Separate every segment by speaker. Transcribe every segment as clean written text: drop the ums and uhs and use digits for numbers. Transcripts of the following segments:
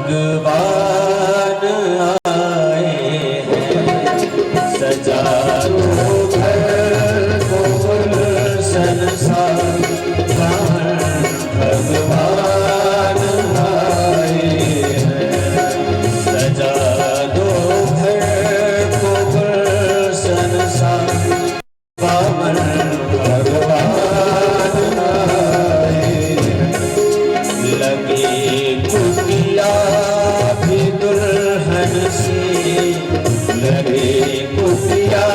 Speaker 1: भगवान आए हैं, सजा दो घर को गुलशन सा, भगवान आए हैं, सजा दो घर को गुलशन सा, भगवान लगे कुटिया भी दुल्हन से, लगे कुटिया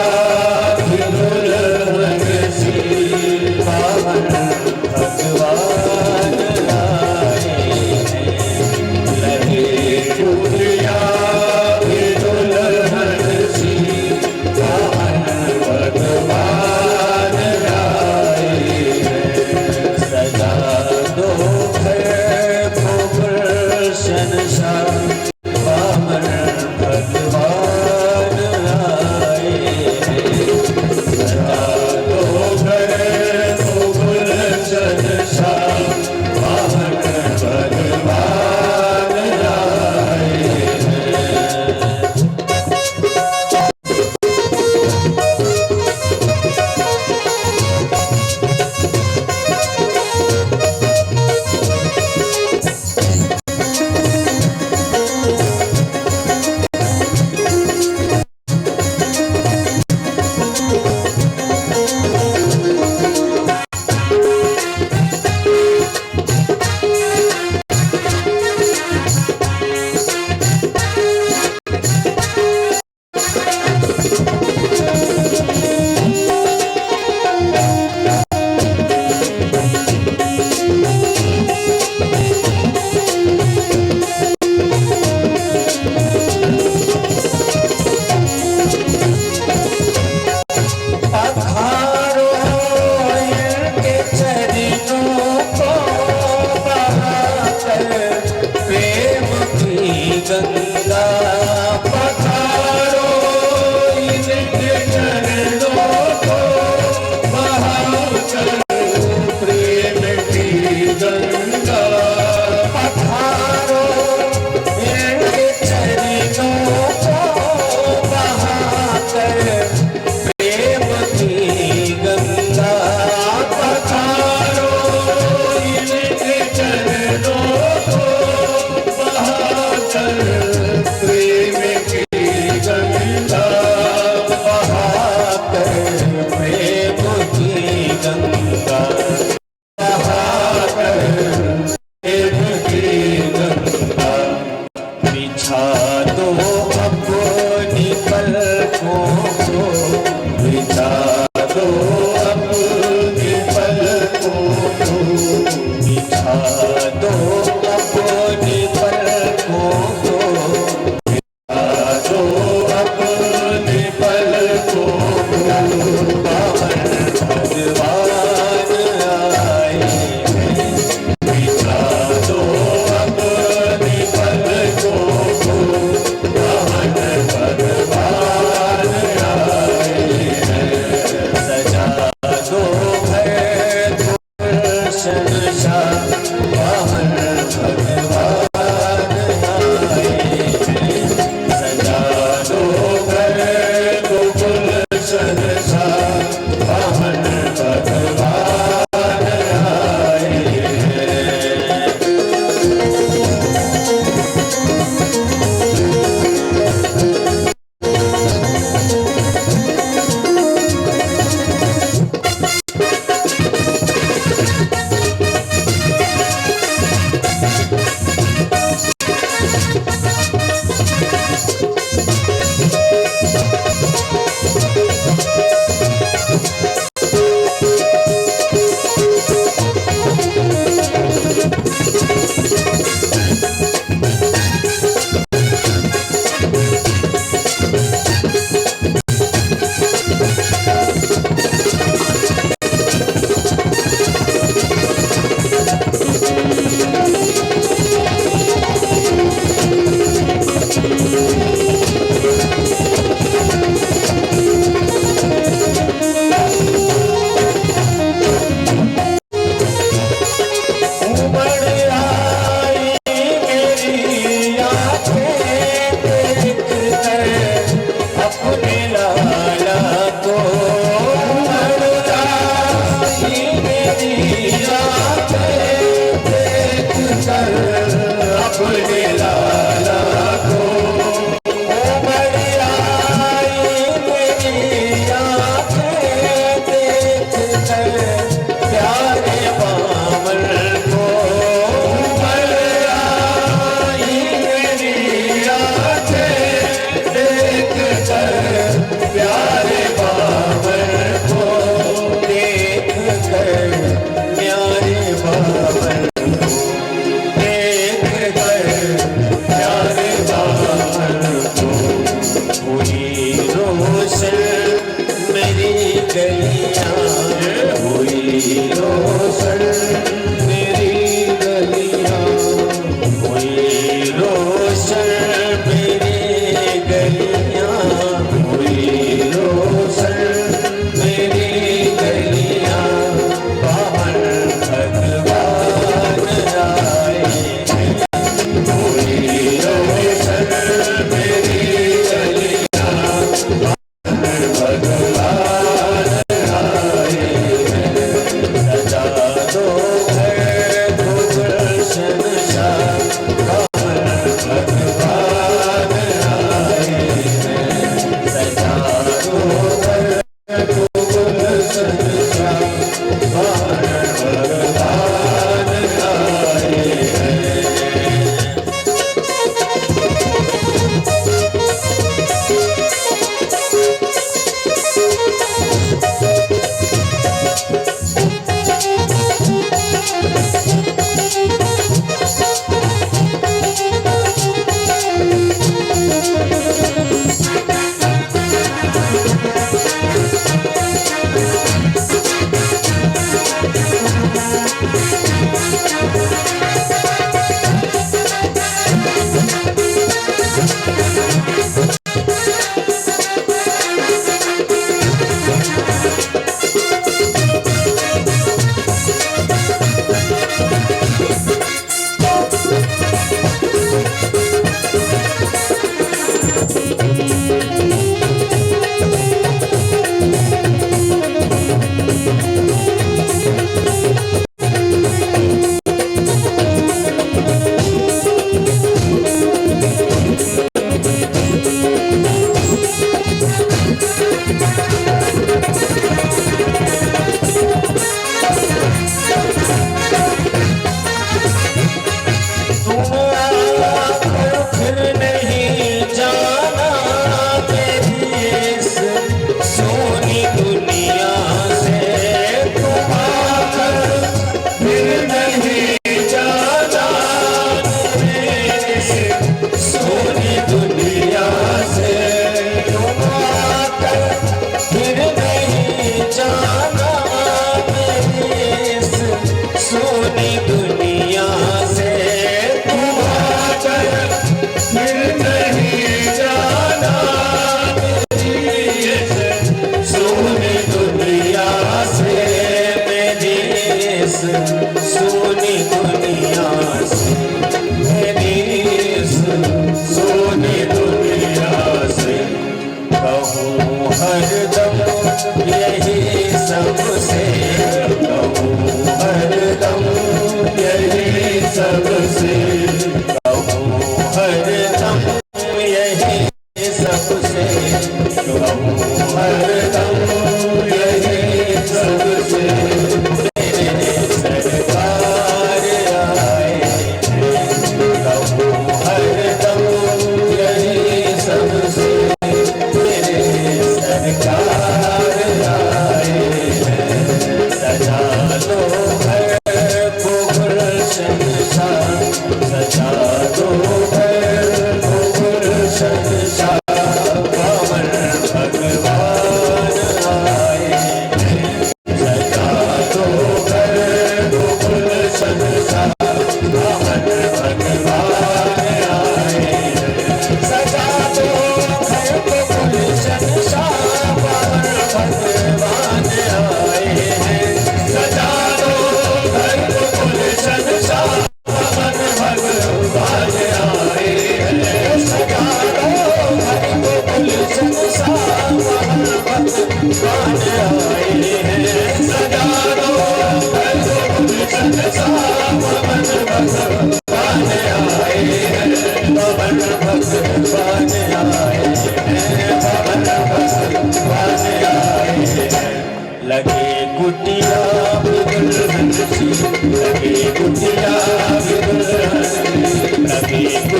Speaker 1: भी दुल्हन से, पावन भगवान आए हैं, लगे कुटिया भी दुल्हन से, पावन भगवान आए हैं, सजा दो वामन भगवान आए हैं, सजा दो घर को गुलशन सा, वामन भगवान आए हैं। गंगा पधारो इनके चरणों को बहाकर, प्रेम की गंगा पधारो इनके चरणों को बहाकर, प्रेम की गंगा पधारो इनके चरणों को बहाकर। बोले लाला को उमड़ आई मेरी आँखें देख कर प्यारे बामन को उमड़ आई मेरी आँखें देख कर प्यारे बामन को देख कर प्यारे बामन मेरी गलियां हुई रोशन मेरी गलियां हुई रोशन मेरी गलियां हुई रोशन मेरी गलियां बाहर भगवान आए हुई रोशन मेरी गलियां भगवान आए सजा दो घर को गुलशन शाह भगवान आए सजा दो घर को गुलशन शाह भगवान आए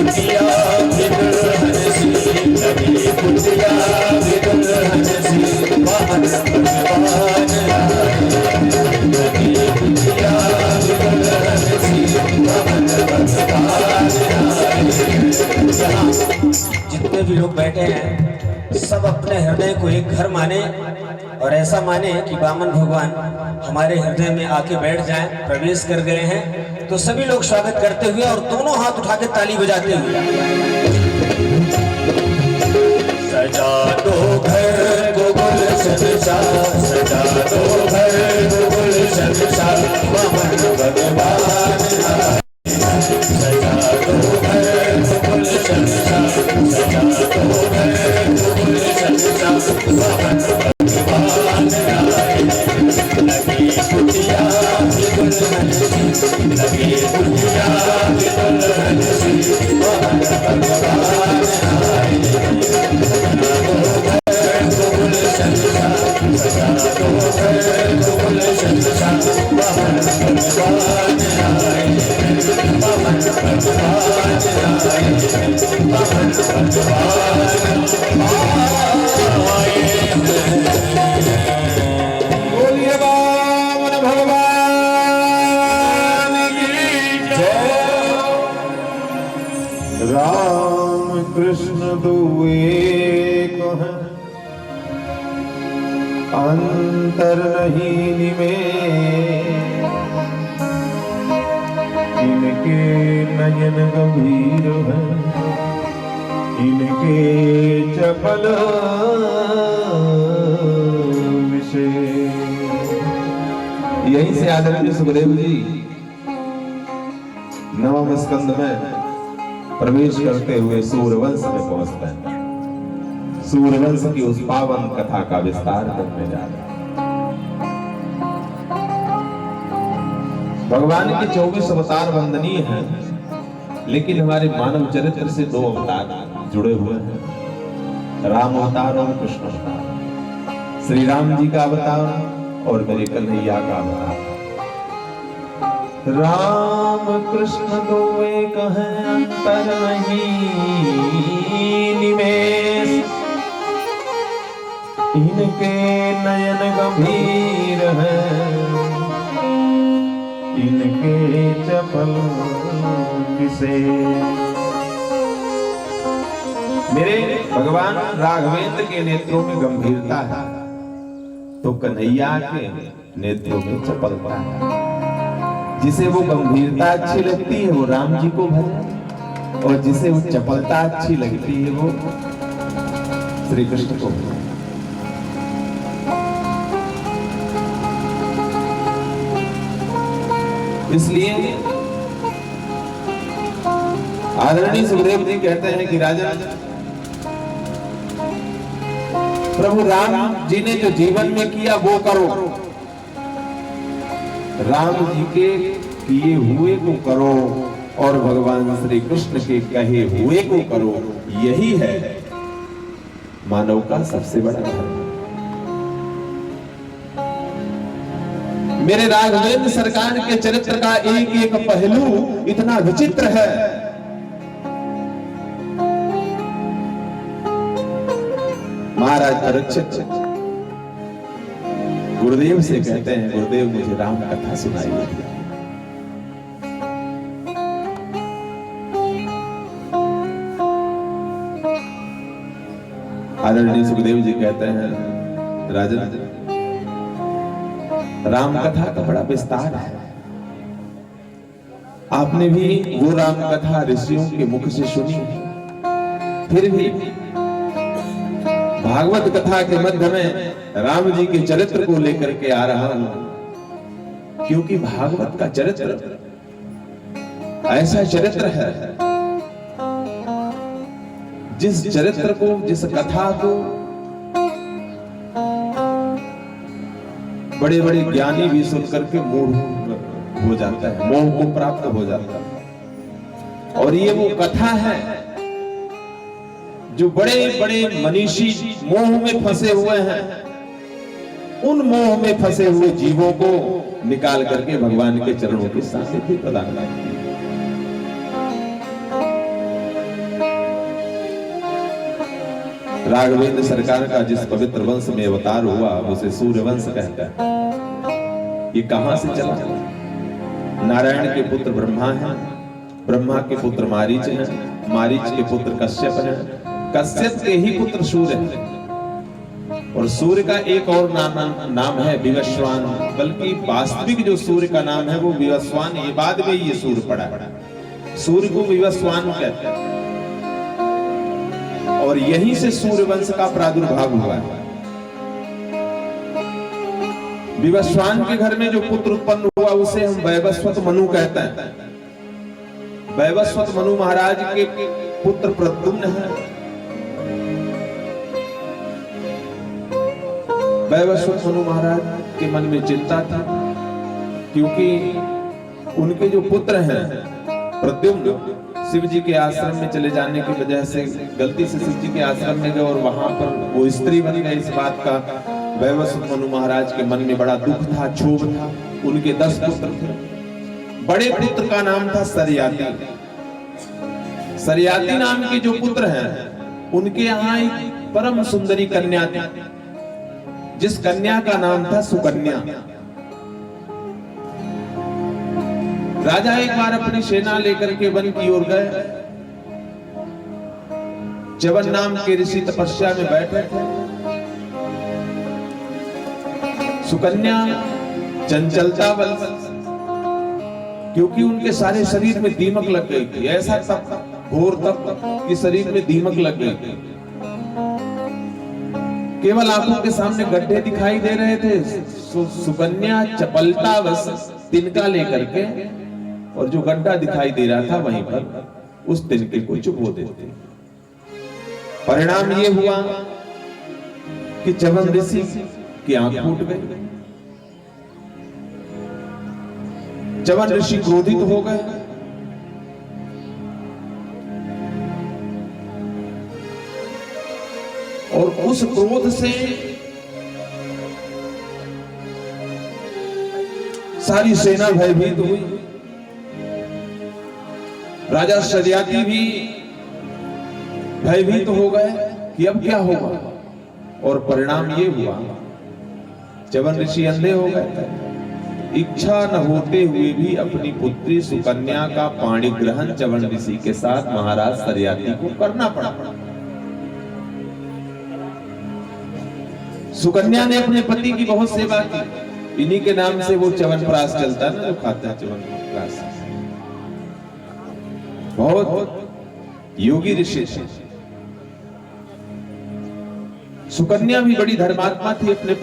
Speaker 1: कुटिया भी दुल्हन सी, लगी कुटिया भी दुल्हन सी, वाहन भगवान आए। लगी कुटिया भी दुल्हन सी, वाहन भगवान आए। यहाँ जितने भी लोग बैठे हैं सब अपने हृदय को एक घर माने और ऐसा माने कि वामन भगवान हमारे हृदय में आके बैठ जाएं, प्रवेश कर गए हैं। तो सभी लोग स्वागत करते हुए और दोनों हाथ उठा के ताली बजाते हुए सजा दो घर को गुलशन सा, सजा दो घर को गुलशन सा, वामन भगवान आए। सजा दो घर को गुलशन सा, सजा दो घर को गुलशन सा, वामन भगवान आए। लगी कुटिया भी दुल्हन सी, लगी कुटिया भी दुल्हन सी, वाहन भगवान आए। सजा दो घर को गुलशन सा, सजा दो घर को गुलशन सा, वाहन भगवान आए। वाहन भगवान आए, वाहन भगवान आए।
Speaker 2: बोलिए वामन भगवान की जय। राम कृष्ण दो एक हैं, अंतर नहीं निमेष। इनके नयन गंभीर हैं, इनके चपल यहीं से आदरणीय सुखदेव जी नवम स्कंद में प्रवेश करते हुए सूर्यवंश में पहुंचते हैं। सूर्यवंश की उस पावन कथा का विस्तार करने जा रहे हैं। भगवान के 24 अवतार वंदनीय हैं, लेकिन हमारे मानव चरित्र से 2 अवतार जुड़े हुए हैं, राम अवतार और कृष्ण अवतार। श्री राम जी का अवतार और मेरे कन्हैया का अवतार। राम कृष्ण दो एक हैं, अंतर नहीं निमेष। इनके नयन गंभीर हैं, इनके चपल विशेष। मेरे भगवान राघवेंद्र के नेत्रों में गंभीरता है, तो कन्हैया के नेत्रों में चपलता है। जिसे वो गंभीरता अच्छी लगती है वो राम जी को भजे, और जिसे वो चपलता अच्छी लगती है वो श्री कृष्ण को भजे। इसलिए आदरणीय सुखदेव जी कहते हैं कि राजा प्रभु राम जी ने जो जीवन में किया वो करो, राम जी के किए हुए को करो और भगवान श्री कृष्ण के कहे हुए को करो। यही है मानव का सबसे बड़ा धर्म। मेरे राघवेंद्र सरकार के चरित्र का एक एक पहलू इतना विचित्र है। महाराज परीक्षित गुरुदेव से कहते हैं, गुरुदेव मुझे राम कथा सुनाइए। आदरणीय सुखदेव जी कहते हैं, राजन राम कथा का बड़ा विस्तार है। आपने भी वो राम कथा ऋषियों के मुख से सुनी, फिर भी भागवत कथा के मध्य में राम जी के चरित्र को लेकर के आ रहा हूं, क्योंकि भागवत का चरित्र ऐसा चरित्र है जिस चरित्र को, जिस कथा को बड़े बड़े ज्ञानी भी सुन करके मूढ़ हो जाता है, मोह को प्राप्त हो जाता है। और ये वो कथा है जो बड़े बड़े मनीषी मोह में फंसे हुए हैं, उन मोह में फंसे हुए जीवों को निकाल करके भगवान के चरणों के सानिध्य प्रदान करती है। राघवेंद्र सरकार का जिस पवित्र वंश में अवतार हुआ उसे सूर्य वंश कहता है। ये कहां से चला? नारायण के पुत्र ब्रह्मा हैं, ब्रह्मा के पुत्र मारीच हैं, मारीच के पुत्र कश्यप हैं, कश्यप के ही पुत्र सूर्य हैं। और सूर्य का एक और नाम है विवस्वान, बल्कि वास्तविक जो सूर्य का नाम है वो विवस्वान, ये बाद में ये सूर्य पड़ा। सूर्य को विवस्वान कहते हैं और यहीं से सूर्य वंश का प्रादुर्भाव हुआ है। विवस्वान के घर में जो पुत्र उत्पन्न हुआ उसे हम वैवस्वत मनु कहते हैं। वैवस्वत मनु महाराज के पुत्र प्रद्युम्न हैं। वैवस्वत मनु महाराज के मन में चिंता थी, क्योंकि उनके जो पुत्र हैं प्रद्युम्न शिव जी के आश्रम में चले जाने की वजह से गलती से शिव जी के आश्रम में गए और वहां पर वो स्त्री बन गई। इस बात का वैवस्वत मनु महाराज के मन में बड़ा दुख था, क्षोभ था। उनके 10 पुत्र थे। बड़े पुत्र का नाम था सरयाती। सरयाती नाम के जो पुत्र हैं उनके यहाँ एक परम सुंदरी कन्या थी, जिस कन्या का नाम था सुकन्या। राजा एक बार अपनी सेना लेकर के वन की ओर गए। च्यवन नाम के ऋषि तपस्या में बैठे थे। सुकन्या चंचलता बल, क्योंकि उनके सारे शरीर में दीमक लग गई थी। ऐसा तप, घोर तप कि शरीर में दीमक लग गई थी। केवल आंखों के सामने गड्ढे दिखाई दे रहे थे। सुकन्या चपलता बस तिनका लेकर के, और जो गड्ढा दिखाई दे रहा था वहीं पर उस तिनके को चुबो देते। परिणाम ये हुआ कि च्यवन ऋषि की आंख फूट गई। च्यवन ऋषि क्रोधित हो गए। और उस क्रोध से सारी सेना भयभीत हुई। राजा सरयाती भी भयभीत हो गए कि अब क्या होगा। और परिणाम ये हुआ, च्यवन ऋषि अंधे हो गए थे। इच्छा न होते हुए भी अपनी पुत्री सुकन्या का पाणी ग्रहण च्यवन ऋषि के साथ महाराज सरयाती को करना पड़ा। सुकन्या ने अपने पति की बहुत सेवा की। इन्हीं के नाम से वो च्यवनप्राश चलता है ना, जो खाता है च्यवनप्राश। बहुत योगी ऋषि थे। सुकन्या भी बड़ी धर्मात्मा थी। अपने